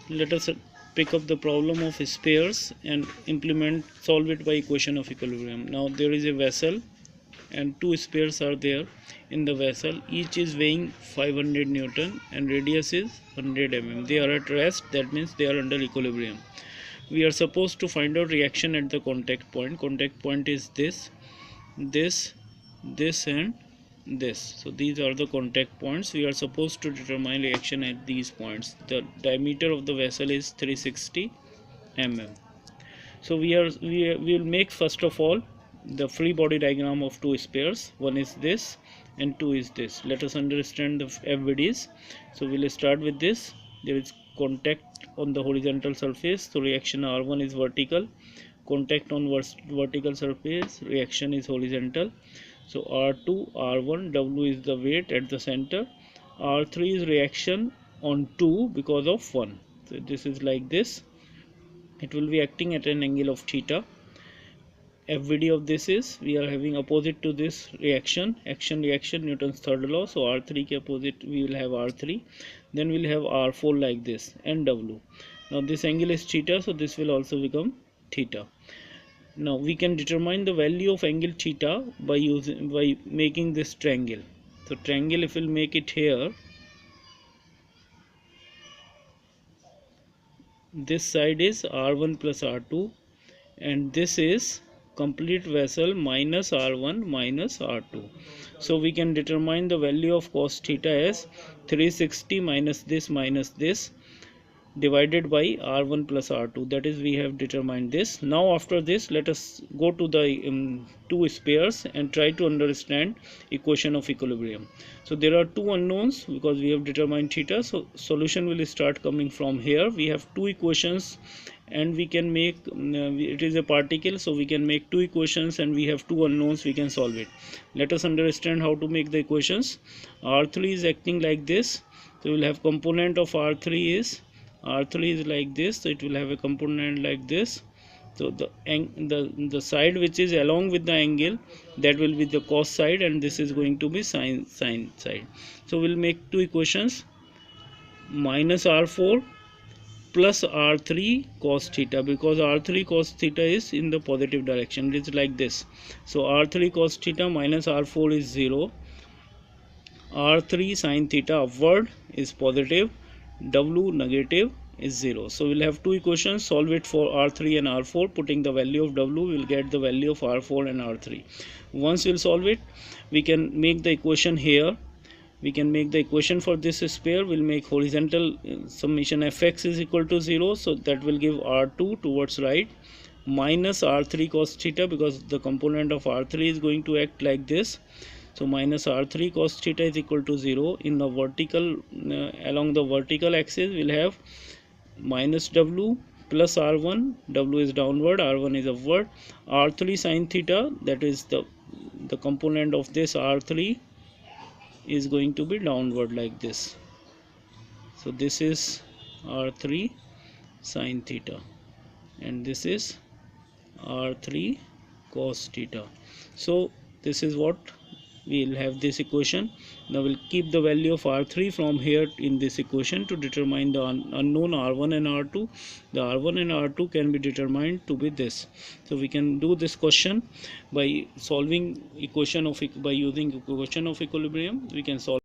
Let us pick up the problem of spheres and solve it by equation of equilibrium. Now there is a vessel and two spheres are there in the vessel. Each is weighing 500 Newton and radius is 100 mm. They are at rest, that means they are under equilibrium. We are supposed to find out reaction at the contact point. Contact point is this and this. So these are the contact points. We are supposed to determine reaction at these points. The diameter of the vessel is 360 mm. So we will make first of all the free body diagram of two spheres. One is this and two is this. Let us understand the FBDs. So we will start with this. There is contact on the horizontal surface, so reaction R1 is vertical. Contact on vertical surface, reaction is horizontal. So R2, R1, W is the weight at the center. R3 is reaction on 2 because of 1. So this is like this. It will be acting at an angle of theta. FVD of this is, we are having opposite to this reaction, action reaction, Newton's third law. So R3 ke opposite we will have R3. Then we will have R4 like this and W. Now this angle is theta, so this will also become theta. Now we can determine the value of angle theta by making this triangle. So triangle, if we'll make it here, this side is R1 plus R2 and this is complete vessel minus R1 minus R2. So we can determine the value of cos theta as 360 minus this divided by R1 plus R2. That is, we have determined this. Now after this, let us go to the two spheres and try to understand equation of equilibrium. So there are two unknowns because we have determined theta. So solution will start coming from here. We have two equations and we can make it is a particle, so we can make two equations, and we have two unknowns, we can solve it. Let us understand how to make the equations. R3 is acting like this, so we will have component of R3 is like this, so it will have a component like this. So the side which is along with the angle, that will be the cos side, and this is going to be sine side. So we'll make two equations, minus R4 plus R3 cos theta, because R3 cos theta is in the positive direction. It is like this. So R3 cos theta minus R4 is 0. R3 sin theta upward is positive, W negative is 0. So we'll have two equations, solve it for R3 and R4. Putting the value of W, we'll get the value of R4 and R3. Once we'll solve it, we can make the equation here. We can make the equation for this sphere. We'll make horizontal summation fx is equal to 0. So that will give R2 towards right minus R3 cos theta, because the component of R3 is going to act like this. So minus R3 cos theta is equal to 0. In the vertical, along the vertical axis, we'll have minus W plus R1. W is downward, R1 is upward. R3 sin theta, that is the component of this R3 is going to be downward like this. So this is R3 sin theta and this is R3 cos theta. So this is what we will have this equation. Now we'll keep the value of R3 from here in this equation to determine the unknown R1 and R2. The R1 and R2 can be determined to be this. So we can do this question by solving by using equation of equilibrium. We can solve